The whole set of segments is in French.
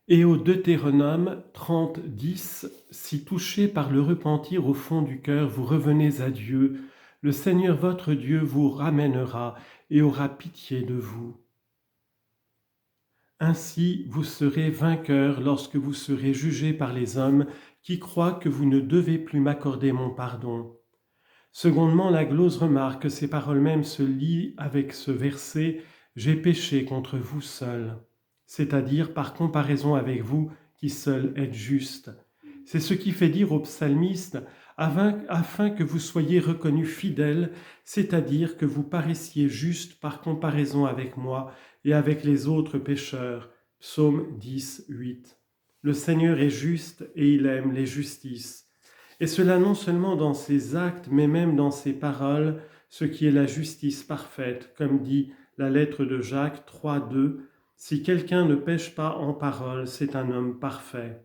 Et au Deutéronome 30, 10, si touché par le repentir au fond du cœur, vous revenez à Dieu, le Seigneur votre Dieu vous ramènera et aura pitié de vous. Ainsi, vous serez vainqueurs lorsque vous serez jugés par les hommes qui croient que vous ne devez plus m'accorder mon pardon. Secondement, la glose remarque que ces paroles mêmes se lient avec ce verset « J'ai péché contre vous seul », c'est-à-dire par comparaison avec vous qui seul êtes juste. C'est ce qui fait dire au psalmiste « afin que vous soyez reconnus fidèles, c'est-à-dire que vous paraissiez juste par comparaison avec moi et avec les autres pécheurs ». Psaume 10, 8. Le Seigneur est juste et il aime les justices. Et cela non seulement dans ses actes, mais même dans ses paroles, ce qui est la justice parfaite, comme dit la lettre de Jacques 3, 2. Si quelqu'un ne pêche pas en parole, c'est un homme parfait.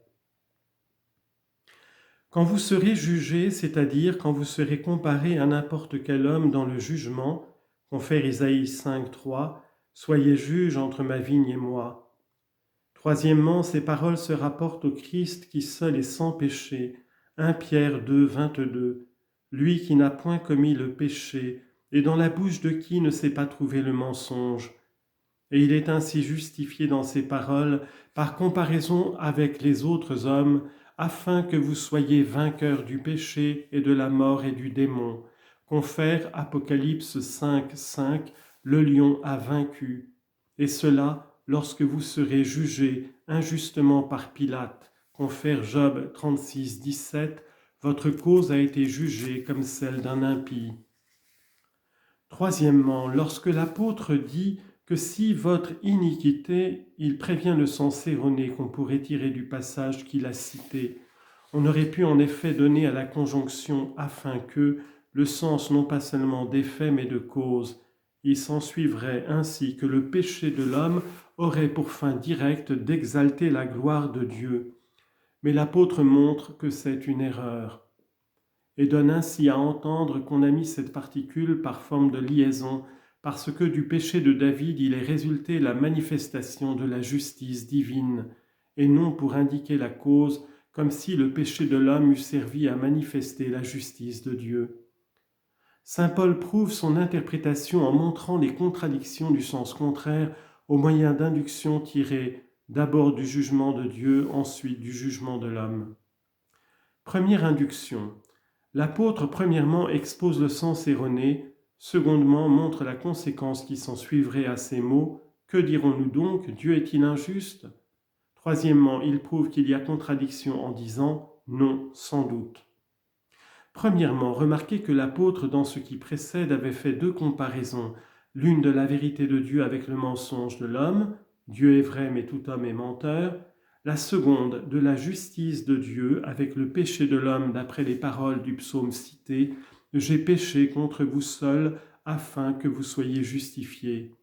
Quand vous serez jugé, c'est-à-dire quand vous serez comparé à n'importe quel homme dans le jugement, confère Isaïe 5, 3, soyez juge entre ma vigne et moi. Troisièmement, ces paroles se rapportent au Christ qui seul est sans péché. 1 Pierre 2, 22. Lui qui n'a point commis le péché, et dans la bouche de qui ne s'est pas trouvé le mensonge. Et il est ainsi justifié dans ses paroles par comparaison avec les autres hommes, afin que vous soyez vainqueurs du péché et de la mort et du démon. Confère Apocalypse 5, 5, le lion a vaincu. Et cela lorsque vous serez jugés injustement par Pilate. Confère Job 36, 17, votre cause a été jugée comme celle d'un impie. Troisièmement, lorsque l'apôtre dit que si votre iniquité, il prévient le sens erroné qu'on pourrait tirer du passage qu'il a cité. On aurait pu en effet donner à la conjonction afin que le sens non pas seulement d'effet mais de cause. Il s'ensuivrait ainsi que le péché de l'homme aurait pour fin directe d'exalter la gloire de Dieu. Mais l'apôtre montre que c'est une erreur et donne ainsi à entendre qu'on a mis cette particule par forme de liaison, parce que du péché de David il est résulté la manifestation de la justice divine, et non pour indiquer la cause, comme si le péché de l'homme eût servi à manifester la justice de Dieu. Saint Paul prouve son interprétation en montrant les contradictions du sens contraire au moyen d'inductions tirées d'abord du jugement de Dieu, ensuite du jugement de l'homme. Première induction. L'apôtre, premièrement, expose le sens erroné, secondement, montre la conséquence qui s'en suivrait à ces mots. Que dirons-nous donc? Dieu est-il injuste? Troisièmement, il prouve qu'il y a contradiction en disant non, sans doute. Premièrement, remarquez que l'apôtre, dans ce qui précède, avait fait deux comparaisons, l'une de la vérité de Dieu avec le mensonge de l'homme, Dieu est vrai mais tout homme est menteur, la seconde de la justice de Dieu avec le péché de l'homme d'après les paroles du psaume cité, « J'ai péché contre vous seul afin que vous soyez justifiés ».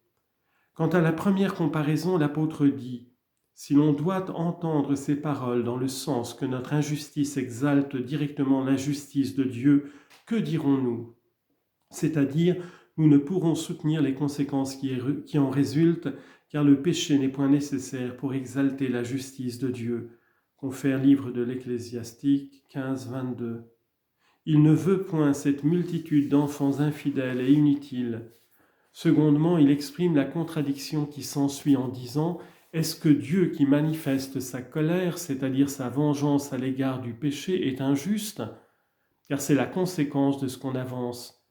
Quant à la première comparaison, l'apôtre dit « Si l'on doit entendre ces paroles dans le sens que notre injustice exalte directement l'injustice de Dieu, que dirons-nous » C'est-à-dire, nous ne pourrons soutenir les conséquences qui en résultent, car le péché n'est point nécessaire pour exalter la justice de Dieu. Confère livre de l'Ecclésiastique 15, 22. Il ne veut point cette multitude d'enfants infidèles et inutiles. Secondement, il exprime la contradiction qui s'ensuit en disant « Est-ce que Dieu qui manifeste sa colère, c'est-à-dire sa vengeance à l'égard du péché, est injuste ?» Car c'est la conséquence de ce qu'on avance.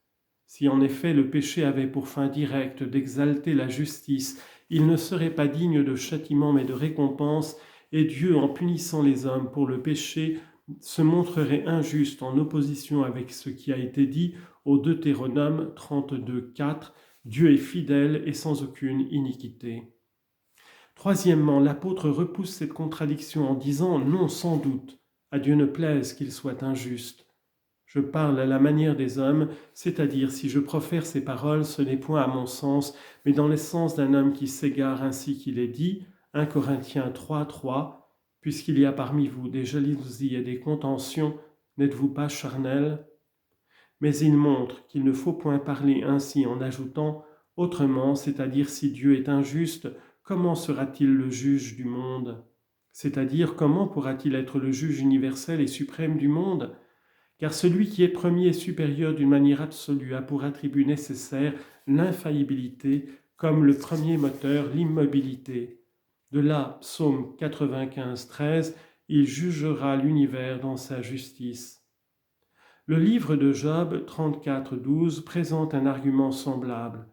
Si en effet le péché avait pour fin directe d'exalter la justice, il ne serait pas digne de châtiment mais de récompense, et Dieu, en punissant les hommes pour le péché, se montrerait injuste en opposition avec ce qui a été dit au Deutéronome 32, 4, Dieu est fidèle et sans aucune iniquité. Troisièmement, l'apôtre repousse cette contradiction en disant « Non, sans doute, à Dieu ne plaise qu'il soit injuste ». Je parle à la manière des hommes, c'est-à-dire si je profère ces paroles, ce n'est point à mon sens, mais dans le sens d'un homme qui s'égare ainsi qu'il est dit, 1 Corinthiens 3, 3, « Puisqu'il y a parmi vous des jalousies et des contentions, n'êtes-vous pas charnels ?» Mais il montre qu'il ne faut point parler ainsi en ajoutant « Autrement, c'est-à-dire si Dieu est injuste, comment sera-t-il le juge du monde ?» c'est-à-dire comment pourra-t-il être le juge universel et suprême du monde? Car celui qui est premier et supérieur d'une manière absolue a pour attribut nécessaire l'infaillibilité, comme le premier moteur l'immobilité. De là, psaume 95, 13, il jugera l'univers dans sa justice. Le livre de Job 34, 12 présente un argument semblable.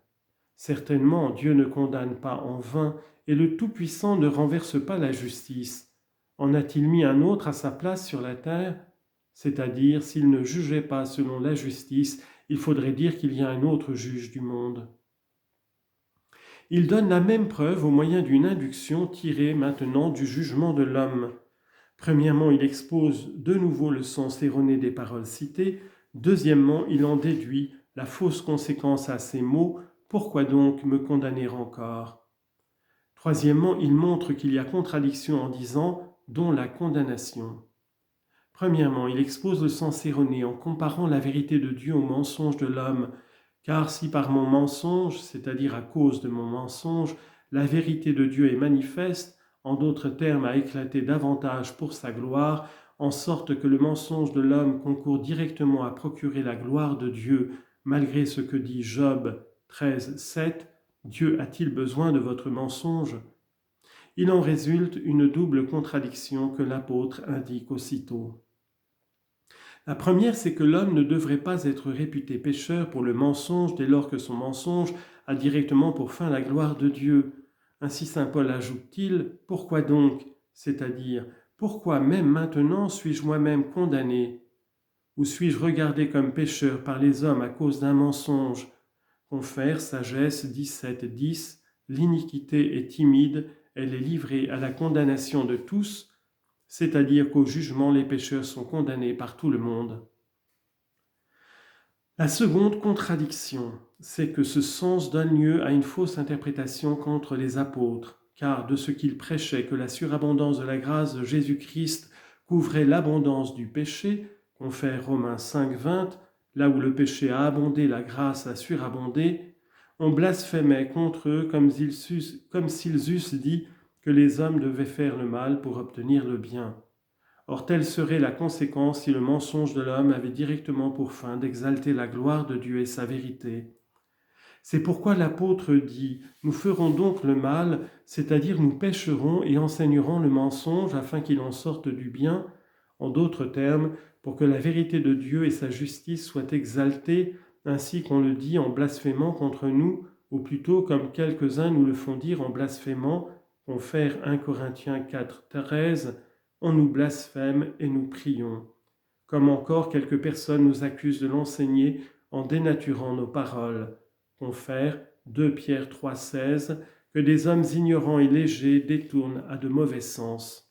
Certainement, Dieu ne condamne pas en vain et le Tout-Puissant ne renverse pas la justice. En a-t-il mis un autre à sa place sur la terre? C'est-à-dire, s'il ne jugeait pas selon la justice, il faudrait dire qu'il y a un autre juge du monde. Il donne la même preuve au moyen d'une induction tirée maintenant du jugement de l'homme. Premièrement, il expose de nouveau le sens erroné des paroles citées. Deuxièmement, il en déduit la fausse conséquence à ces mots. Pourquoi donc me condamner encore? Troisièmement, il montre qu'il y a contradiction en disant « dont la condamnation ». Premièrement, il expose le sens erroné en comparant la vérité de Dieu au mensonge de l'homme, car si par mon mensonge, c'est-à-dire à cause de mon mensonge, la vérité de Dieu est manifeste, en d'autres termes a éclaté davantage pour sa gloire, en sorte que le mensonge de l'homme concourt directement à procurer la gloire de Dieu, malgré ce que dit Job 13, 7, Dieu a-t-il besoin de votre mensonge? Il en résulte une double contradiction que l'apôtre indique aussitôt. La première, c'est que l'homme ne devrait pas être réputé pécheur pour le mensonge dès lors que son mensonge a directement pour fin la gloire de Dieu. Ainsi saint Paul ajoute-t-il, « Pourquoi donc ?» c'est-à-dire, « Pourquoi même maintenant suis-je moi-même condamné? Ou suis-je regardé comme pécheur par les hommes à cause d'un mensonge ?» Confère Sagesse 17, 10, « L'iniquité est timide, elle est livrée à la condamnation de tous, c'est-à-dire qu'au jugement, les pécheurs sont condamnés par tout le monde. » La seconde contradiction, c'est que ce sens donne lieu à une fausse interprétation contre les apôtres, car de ce qu'ils prêchaient que la surabondance de la grâce de Jésus-Christ couvrait l'abondance du péché, confère Romains 5, 20, là où le péché a abondé, la grâce a surabondé, on blasphémait contre eux comme s'ils eussent dit que les hommes devaient faire le mal pour obtenir le bien. Or, telle serait la conséquence si le mensonge de l'homme avait directement pour fin d'exalter la gloire de Dieu et sa vérité. C'est pourquoi l'apôtre dit « Nous ferons donc le mal, c'est-à-dire nous pécherons et enseignerons le mensonge afin qu'il en sorte du bien, en d'autres termes, pour que la vérité de Dieu et sa justice soient exaltées, ainsi qu'on le dit en blasphémant contre nous, ou plutôt comme quelques-uns nous le font dire en blasphémant, confère 1 Corinthiens 4, 13, on nous blasphème et nous prions. Comme encore quelques personnes nous accusent de l'enseigner en dénaturant nos paroles. Confère 2 Pierre 3, 16, que des hommes ignorants et légers détournent à de mauvais sens.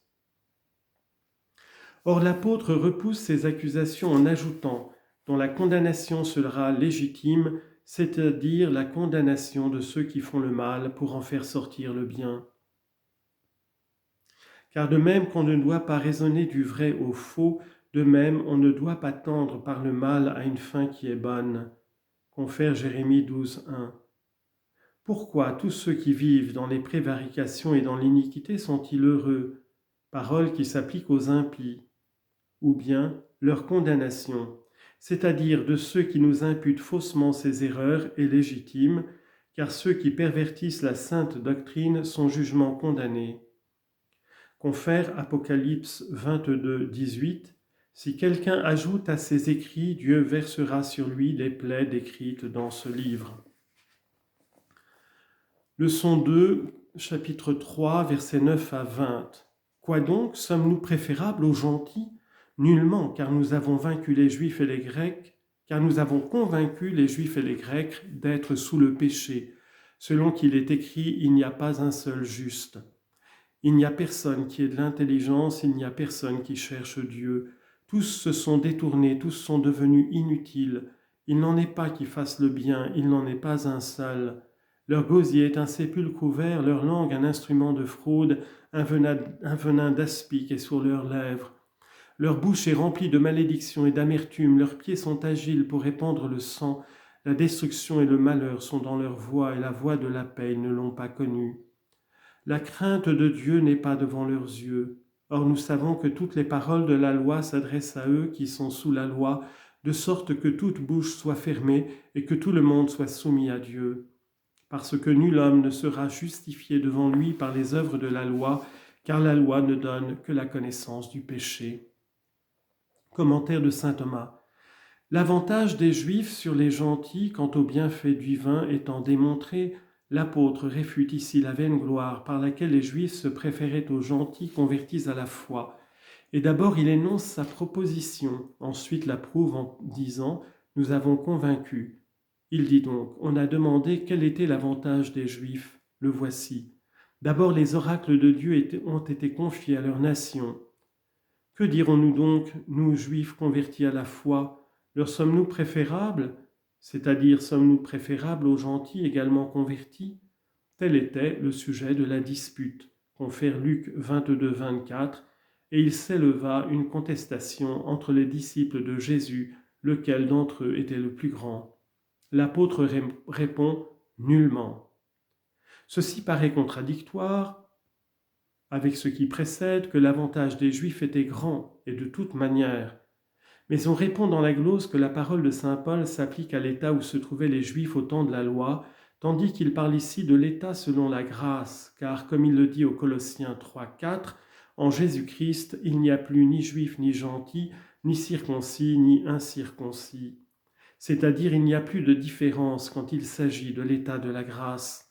Or l'apôtre repousse ces accusations en ajoutant « dont la condamnation sera légitime, c'est-à-dire la condamnation de ceux qui font le mal pour en faire sortir le bien. » Car de même qu'on ne doit pas raisonner du vrai au faux, de même on ne doit pas tendre par le mal à une fin qui est bonne. Confère Jérémie 12, 1. Pourquoi tous ceux qui vivent dans les prévarications et dans l'iniquité sont-ils heureux? Parole qui s'applique aux impies. Ou bien leur condamnation, c'est-à-dire de ceux qui nous imputent faussement ces erreurs, est légitime, car ceux qui pervertissent la sainte doctrine sont jugement condamnés. Confère Apocalypse 22, 18, « Si quelqu'un ajoute à ses écrits, Dieu versera sur lui les plaies décrites dans ce livre. » Leçon 2, chapitre 3, versets 9 à 20. « Quoi donc, sommes-nous préférables aux gentils? Nullement, car nous avons vaincu les Juifs et les Grecs, car nous avons convaincu les Juifs et les Grecs d'être sous le péché. Selon qu'il est écrit, il n'y a pas un seul juste. Il n'y a personne qui ait de l'intelligence, il n'y a personne qui cherche Dieu. Tous se sont détournés, tous sont devenus inutiles. Il n'en est pas qui fasse le bien, il n'en est pas un seul. Leur gosier est un sépulcre ouvert, leur langue un instrument de fraude, un venin d'aspic est sur leurs lèvres. Leur bouche est remplie de malédiction et d'amertume, leurs pieds sont agiles pour répandre le sang. La destruction et le malheur sont dans leur voie, et la voie de la paix, ils ne l'ont pas connue. La crainte de Dieu n'est pas devant leurs yeux. Or nous savons que toutes les paroles de la loi s'adressent à eux qui sont sous la loi, de sorte que toute bouche soit fermée et que tout le monde soit soumis à Dieu. Parce que nul homme ne sera justifié devant lui par les œuvres de la loi, car la loi ne donne que la connaissance du péché. Commentaire de saint Thomas. L'avantage des Juifs sur les gentils quant au bienfait divin étant démontré, l'apôtre réfute ici la vaine gloire par laquelle les Juifs se préféraient aux gentils convertis à la foi. Et d'abord il énonce sa proposition, ensuite l'approuve en disant « Nous avons convaincu ». Il dit donc « On a demandé quel était l'avantage des Juifs, le voici. D'abord les oracles de Dieu ont été confiés à leur nation. Que dirons-nous donc, nous Juifs convertis à la foi ? Leur sommes-nous préférables, c'est-à-dire sommes-nous préférables aux gentils également convertis ? Tel était le sujet de la dispute, confère Luc 22-24, et il s'éleva une contestation entre les disciples de Jésus, lequel d'entre eux était le plus grand. L'apôtre répond nullement. Ceci paraît contradictoire avec ce qui précède, que l'avantage des Juifs était grand et de toute manière. Mais on répond dans la glose que la parole de saint Paul s'applique à l'état où se trouvaient les Juifs au temps de la loi, tandis qu'il parle ici de l'état selon la grâce, car comme il le dit aux Colossiens 3-4, en Jésus-Christ, il n'y a plus ni juif ni gentil, ni circoncis ni incirconcis. C'est-à-dire il n'y a plus de différence quand il s'agit de l'état de la grâce.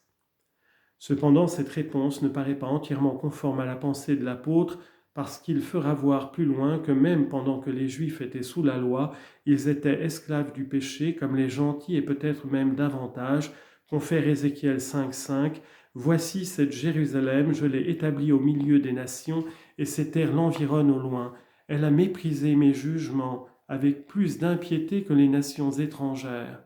Cependant, cette réponse ne paraît pas entièrement conforme à la pensée de l'apôtre, parce qu'il fera voir plus loin que même pendant que les Juifs étaient sous la loi, ils étaient esclaves du péché, comme les gentils et peut-être même davantage, confère Ézéchiel 5.5, « Voici cette Jérusalem, je l'ai établie au milieu des nations, et ces terres l'environnent au loin. Elle a méprisé mes jugements, avec plus d'impiété que les nations étrangères. »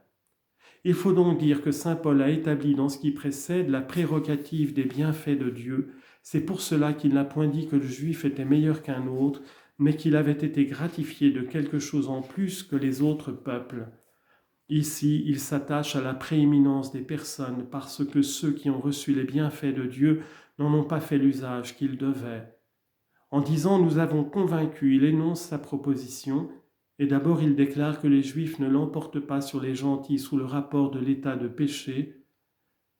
Il faut donc dire que saint Paul a établi dans ce qui précède la prérogative des bienfaits de Dieu. C'est pour cela qu'il n'a point dit que le juif était meilleur qu'un autre, mais qu'il avait été gratifié de quelque chose en plus que les autres peuples. Ici, il s'attache à la prééminence des personnes parce que ceux qui ont reçu les bienfaits de Dieu n'en ont pas fait l'usage qu'ils devaient. En disant « nous avons convaincu », il énonce sa proposition. Et d'abord, il déclare que les Juifs ne l'emportent pas sur les gentils sous le rapport de l'état de péché,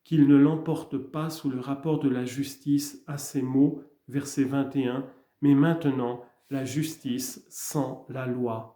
qu'ils ne l'emportent pas sous le rapport de la justice à ces mots, verset 21, mais maintenant la justice sans la loi.